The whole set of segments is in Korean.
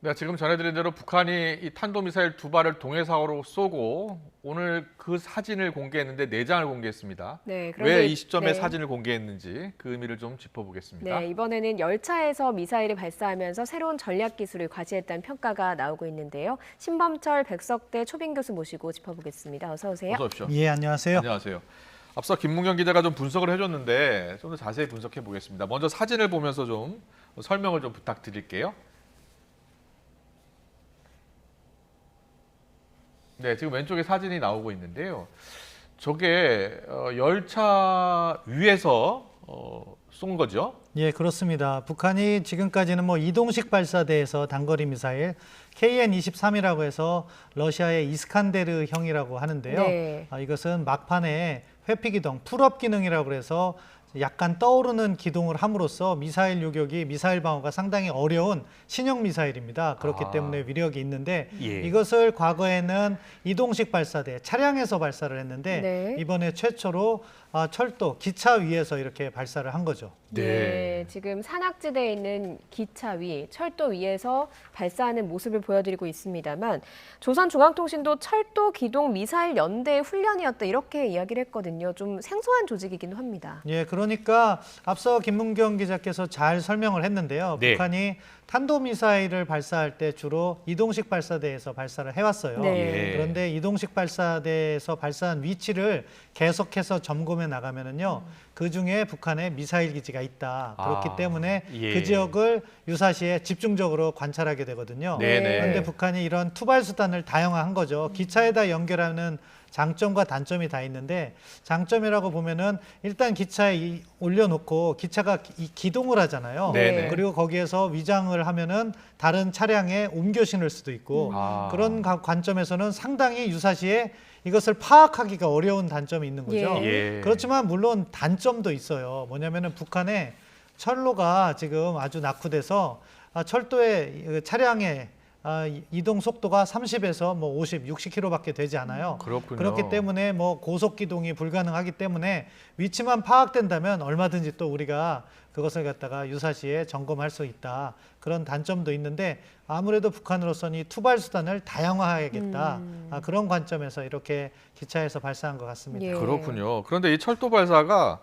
네, 지금 전해드린 대로 북한이 이 탄도미사일 두 발을 동해상으로 쏘고 오늘 그 사진을 공개했는데 내장을 공개했습니다. 네, 왜 그런데 이 시점에 네. 사진을 공개했는지 그 의미를 좀 짚어보겠습니다. 네, 이번에는 열차에서 미사일을 발사하면서 새로운 전략 기술을 과시했다는 평가가 나오고 있는데요. 신범철 백석대 초빙 교수 모시고 짚어보겠습니다. 어서 오세요. 어서 오십시오. 예, 안녕하세요. 안녕하세요. 앞서 김문경 기자가 좀 분석을 해줬는데 좀 더 자세히 분석해 보겠습니다. 먼저 사진을 보면서 좀 설명을 좀 부탁드릴게요. 네, 지금 왼쪽에 사진이 나오고 있는데요. 저게 열차 위에서 쏜 거죠? 예, 그렇습니다. 북한이 지금까지는 뭐 이동식 발사대에서 단거리 미사일 KN-23이라고 해서 러시아의 이스칸데르형이라고 하는데요. 네. 이것은 막판에 회피기동, 풀업 기능이라고 해서 약간 떠오르는 기동을 함으로써 미사일 요격이 미사일 방어가 상당히 어려운 신형 미사일입니다. 그렇기 때문에 위력이 있는데 예. 이것을 과거에는 이동식 발사대, 차량에서 발사를 했는데 네. 이번에 최초로 철도, 기차 위에서 이렇게 발사를 한 거죠. 네, 지금 산악지대에 있는 기차 위, 철도 위에서 발사하는 모습을 보여드리고 있습니다만 조선중앙통신도 철도 기동 미사일 연대의 훈련이었다 이렇게 이야기를 했거든요. 좀 생소한 조직이기도 합니다. 예, 그러니까 앞서 김문경 기자께서 잘 설명을 했는데요. 네. 북한이 탄도미사일을 발사할 때 주로 이동식 발사대에서 발사를 해왔어요. 네. 예. 그런데 이동식 발사대에서 발사한 위치를 계속해서 점검해 나가면은요, 그 중에 북한의 미사일 기지가 있다. 그렇기 때문에 예. 그 지역을 유사시에 집중적으로 관찰하게 되거든요. 네네. 그런데 북한이 이런 투발 수단을 다양화한 거죠. 기차에다 연결하는 장점과 단점이 다 있는데 장점이라고 보면은 일단 기차에 올려놓고 기차가 기동을 하잖아요. 네네. 그리고 거기에서 위장을 하면은 다른 차량에 옮겨 신을 수도 있고 그런 관점에서는 상당히 유사시에 이것을 파악하기가 어려운 단점이 있는 거죠. 예. 그렇지만 물론 단점도 있어요. 뭐냐면은 북한의 철로가 지금 아주 낙후돼서 철도의 차량의 이동 속도가 30에서 뭐 50, 60km밖에 되지 않아요. 그렇군요. 그렇기 때문에 뭐 고속 기동이 불가능하기 때문에 위치만 파악된다면 얼마든지 또 우리가 그것을 갖다가 유사시에 점검할 수 있다. 그런 단점도 있는데 아무래도 북한으로서는 이 투발 수단을 다양화해야겠다. 그런 관점에서 이렇게 기차에서 발사한 것 같습니다. 예. 그렇군요. 그런데 이 철도 발사가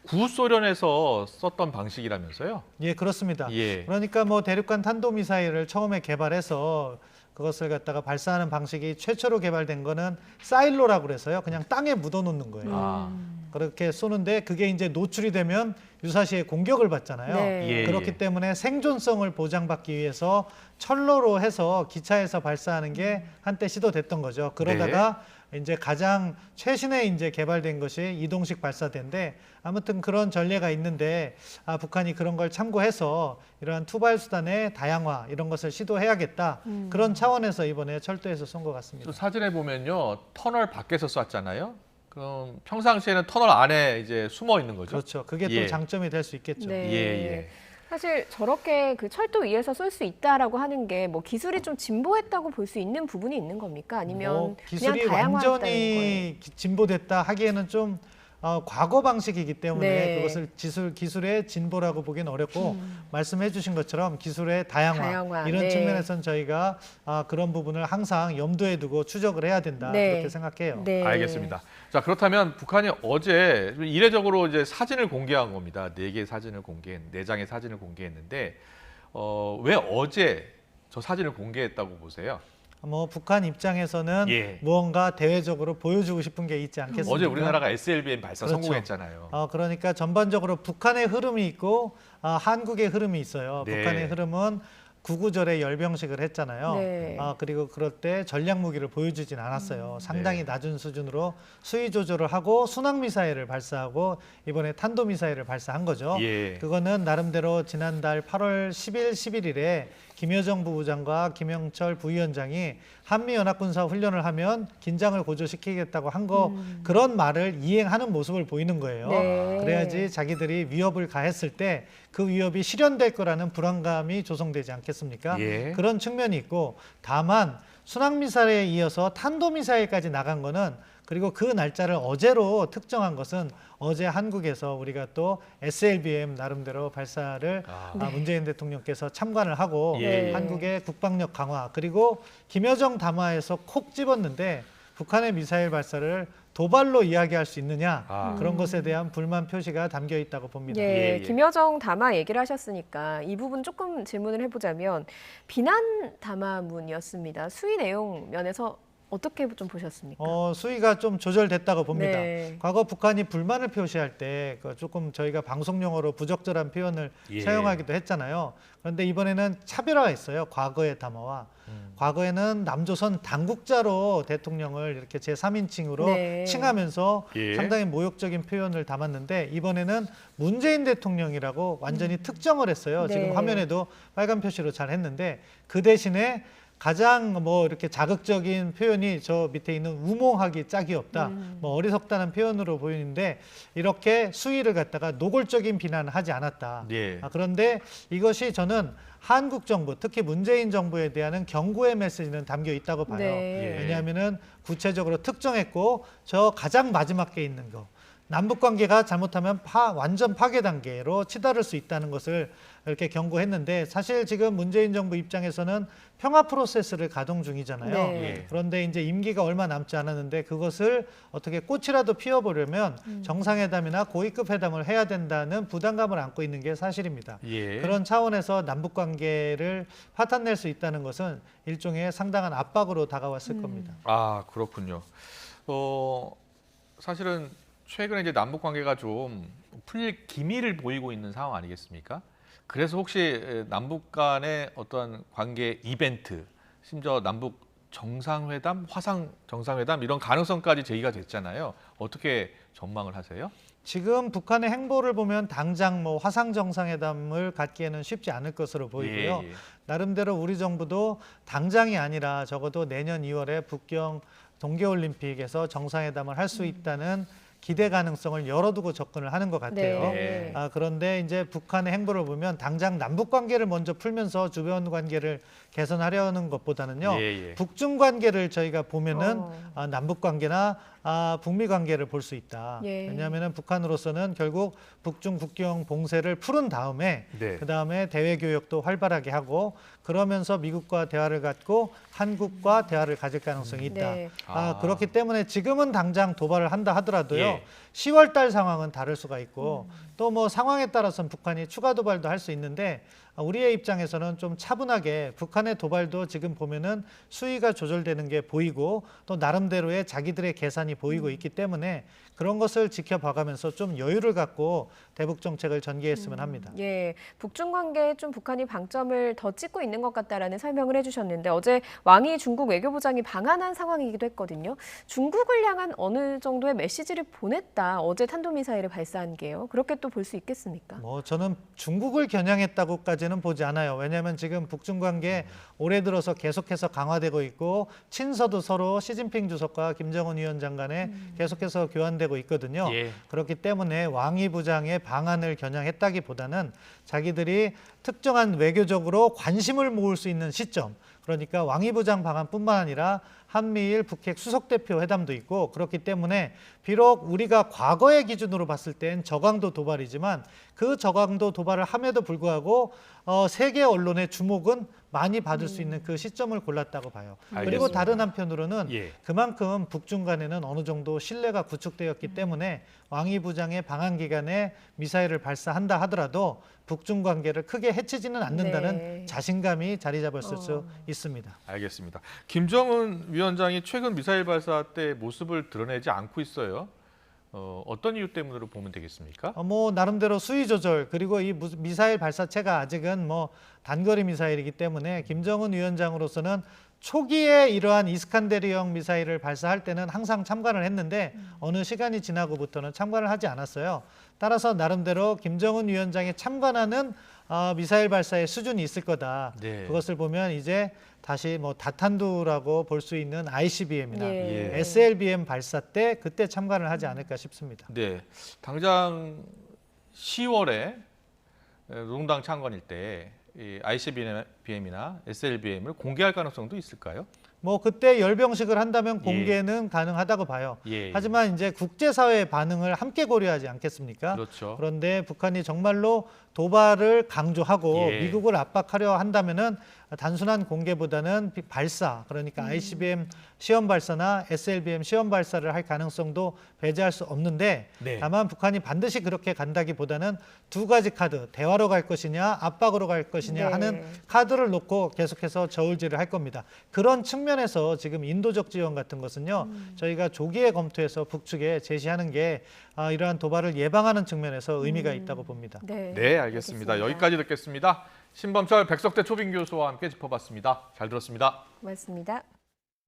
구소련에서 썼던 방식이라면서요? 예, 그렇습니다. 예. 그러니까 뭐 대륙간 탄도미사일을 처음에 개발해서 그것을 갖다가 발사하는 방식이 최초로 개발된 거는 사일로라고 그래서요. 그냥 땅에 묻어 놓는 거예요. 그렇게 쏘는데 그게 이제 노출이 되면 유사시에 공격을 받잖아요. 네. 예. 그렇기 때문에 생존성을 보장받기 위해서 철로로 해서 기차에서 발사하는 게 한때 시도됐던 거죠. 그러다가 이제 가장 최신에 이제 개발된 것이 이동식 발사대인데 아무튼 그런 전례가 있는데 북한이 그런 걸 참고해서 이러한 투발 수단의 다양화 이런 것을 시도해야겠다. 그런 차원에서 이번에 철도에서 쏜 것 같습니다. 또 사진에 보면요. 터널 밖에서 쐈잖아요. 그럼 평상시에는 터널 안에 이제 숨어 있는 거죠? 그렇죠. 그게 예. 또 장점이 될 수 있겠죠. 네. 예. 사실 저렇게 그 철도 위에서 쏠 수 있다라고 하는 게 뭐 기술이 좀 진보했다고 볼 수 있는 부분이 있는 겁니까? 아니면 뭐 그냥 기술이 다양화했다는 거예요? 완전히 진보됐다 하기에는 좀 과거 방식이기 때문에 네. 그것을 기술의 진보라고 보기는 어렵고 말씀해 주신 것처럼 기술의 다양화 이런 네. 측면에서는 저희가 그런 부분을 항상 염두에 두고 추적을 해야 된다 네. 그렇게 생각해요. 네. 알겠습니다. 자, 그렇다면 북한이 어제 이례적으로 이제 사진을 공개한 겁니다. 4개의 사진을 네 장의 사진을 공개했는데 왜 어제 저 사진을 공개했다고 보세요? 뭐 북한 입장에서는 예. 무언가 대외적으로 보여주고 싶은 게 있지 않겠습니까? 어제 우리나라가 SLBM 발사 그렇죠. 성공했잖아요. 그러니까 전반적으로 북한의 흐름이 있고 한국의 흐름이 있어요. 네. 북한의 흐름은 구구절에 열병식을 했잖아요. 네. 그리고 그럴 때 전략 무기를 보여주진 않았어요. 상당히 네. 낮은 수준으로 수위 조절을 하고 순항 미사일을 발사하고 이번에 탄도 미사일을 발사한 거죠. 예. 그거는 나름대로 지난달 8월 10일, 11일에 김여정 부부장과 김영철 부위원장이 한미연합군사 훈련을 하면 긴장을 고조시키겠다고 한 거 그런 말을 이행하는 모습을 보이는 거예요. 네. 그래야지 자기들이 위협을 가했을 때 그 위협이 실현될 거라는 불안감이 조성되지 않겠습니까? 예. 그런 측면이 있고 다만 순항미사일에 이어서 탄도미사일까지 나간 거는 그리고 그 날짜를 어제로 특정한 것은 어제 한국에서 우리가 또 SLBM 나름대로 발사를 문재인 대통령께서 참관을 하고 예. 한국의 국방력 강화 그리고 김여정 담화에서 콕 집었는데 북한의 미사일 발사를 도발로 이야기할 수 있느냐 그런 것에 대한 불만 표시가 담겨 있다고 봅니다. 예, 예. 김여정 담화 얘기를 하셨으니까 이 부분 조금 질문을 해보자면 비난 담화문이었습니다. 수위 내용 면에서 어떻게 좀 보셨습니까? 수위가 좀 조절됐다고 봅니다. 네. 과거 북한이 불만을 표시할 때 조금 저희가 방송 용어로 부적절한 표현을 예. 사용하기도 했잖아요. 그런데 이번에는 차별화가 있어요. 과거의 담화와. 과거에는 남조선 당국자로 대통령을 이렇게 제3인칭으로 네. 칭하면서 예. 상당히 모욕적인 표현을 담았는데 이번에는 문재인 대통령이라고 완전히 특정을 했어요. 네. 지금 화면에도 빨간 표시로 잘 했는데 그 대신에 가장 뭐 이렇게 자극적인 표현이 저 밑에 있는 우몽하기 짝이 없다. 뭐 어리석다는 표현으로 보이는데 이렇게 수위를 갖다가 노골적인 비난을 하지 않았다. 예. 그런데 이것이 저는 한국 정부, 특히 문재인 정부에 대한 경고의 메시지는 담겨 있다고 봐요. 네. 예. 왜냐하면은 구체적으로 특정했고 저 가장 마지막에 있는 거. 남북 관계가 잘못하면 완전 파괴 단계로 치달을 수 있다는 것을 이렇게 경고했는데 사실 지금 문재인 정부 입장에서는 평화 프로세스를 가동 중이잖아요. 네. 예. 그런데 이제 임기가 얼마 남지 않았는데 그것을 어떻게 꽃이라도 피워보려면 정상회담이나 고위급 회담을 해야 된다는 부담감을 안고 있는 게 사실입니다. 예. 그런 차원에서 남북 관계를 파탄낼 수 있다는 것은 일종의 상당한 압박으로 다가왔을 겁니다. 아, 그렇군요. 사실은 최근에 이제 남북 관계가 좀 풀릴 기미를 보이고 있는 상황 아니겠습니까? 그래서 혹시 남북 간의 어떤 관계 이벤트, 심지어 남북 정상회담, 화상 정상회담 이런 가능성까지 제기가 됐잖아요. 어떻게 전망을 하세요? 지금 북한의 행보를 보면 당장 뭐 화상 정상회담을 갖기에는 쉽지 않을 것으로 보이고요. 예, 예. 나름대로 우리 정부도 당장이 아니라 적어도 내년 2월에 북경 동계올림픽에서 정상회담을 할 수 있다는 기대 가능성을 열어두고 접근을 하는 것 같아요. 네. 그런데 이제 북한의 행보를 보면 당장 남북 관계를 먼저 풀면서 주변 관계를 개선하려는 것보다는요. 예, 예. 북중 관계를 저희가 보면은 남북 관계나 북미 관계를 볼 수 있다. 예. 왜냐하면은 북한으로서는 결국 북중 국경 봉쇄를 풀은 다음에 네. 그 다음에 대외 교역도 활발하게 하고 그러면서 미국과 대화를 갖고 한국과 대화를 가질 가능성이 있다. 네. 그렇기 때문에 지금은 당장 도발을 한다 하더라도요. 예. 10월 달 상황은 다를 수가 있고 또 뭐 상황에 따라서는 북한이 추가 도발도 할 수 있는데 우리의 입장에서는 좀 차분하게 북한의 도발도 지금 보면은 수위가 조절되는 게 보이고 또 나름대로의 자기들의 계산이 보이고 있기 때문에 그런 것을 지켜봐가면서 좀 여유를 갖고 대북 정책을 전개했으면 합니다. 예, 북중 관계에 좀 북한이 방점을 더 찍고 있는 것 같다라는 설명을 해주셨는데 어제 왕이 중국 외교부장이 방한한 상황이기도 했거든요. 중국을 향한 어느 정도의 메시지를 보냈다. 어제 탄도미사일을 발사한 게요. 그렇게 또 볼 수 있겠습니까? 뭐 저는 중국을 겨냥했다고까지는 보지 않아요. 왜냐하면 지금 북중 관계 올해 들어서 계속해서 강화되고 있고 친서도 서로 시진핑 주석과 김정은 위원장 간에 계속해서 교환되고 있거든요. 예. 그렇기 때문에 왕이 부장의 방안을 겨냥했다기보다는 자기들이 특정한 외교적으로 관심을 모을 수 있는 시점, 그러니까 왕이 부장 방안뿐만 아니라 한미일 북핵 수석대표 회담도 있고 그렇기 때문에 비록 우리가 과거의 기준으로 봤을 땐 저강도 도발이지만 그 저강도 도발을 함에도 불구하고 세계 언론의 주목은 많이 받을 수 있는 그 시점을 골랐다고 봐요. 그리고 알겠습니다. 다른 한편으로는 예. 그만큼 북중 간에는 어느 정도 신뢰가 구축되었기 때문에 왕이 부장의 방한 기간에 미사일을 발사한다 하더라도 북중 관계를 크게 해치지는 않는다는 네. 자신감이 자리 잡았을 수 있습니다. 알겠습니다. 김정은 위원장이 최근 미사일 발사 때 모습을 드러내지 않고 있어요. 어떤 이유 때문으로 보면 되겠습니까? 뭐 나름대로 수위 조절 그리고 이 미사일 발사체가 아직은 뭐 단거리 미사일이기 때문에 김정은 위원장으로서는 초기에 이러한 이스칸데르형 미사일을 발사할 때는 항상 참관을 했는데 어느 시간이 지나고부터는 참관을 하지 않았어요. 따라서 나름대로 김정은 위원장이 참관하는 미사일 발사의 수준이 있을 거다. 네. 그것을 보면 이제 다시 뭐 다탄두라고 볼 수 있는 ICBM이나 예. SLBM 발사 때 그때 참관을 하지 않을까 싶습니다. 네, 당장 10월에 노동당 창건일 때 이 ICBM이나 SLBM을 공개할 가능성도 있을까요? 뭐 그때 열병식을 한다면 공개는 가능하다고 봐요. 예. 하지만 이제 국제사회의 반응을 함께 고려하지 않겠습니까? 그렇죠. 그런데 북한이 정말로 도발을 강조하고 예. 미국을 압박하려 한다면은 단순한 공개보다는 발사, 그러니까 ICBM 시험 발사나 SLBM 시험 발사를 할 가능성도 배제할 수 없는데 네. 다만 북한이 반드시 그렇게 간다기보다는 두 가지 카드, 대화로 갈 것이냐 압박으로 갈 것이냐 네. 하는 카드를 놓고 계속해서 저울질을 할 겁니다. 그런 측면에서 지금 인도적 지원 같은 것은요. 저희가 조기에 검토해서 북측에 제시하는 게 이러한 도발을 예방하는 측면에서 의미가 있다고 봅니다. 네, 알겠습니다. 여기까지 듣겠습니다. 신범철 백석대 초빙 교수와 함께 짚어봤습니다. 잘 들었습니다. 고맙습니다.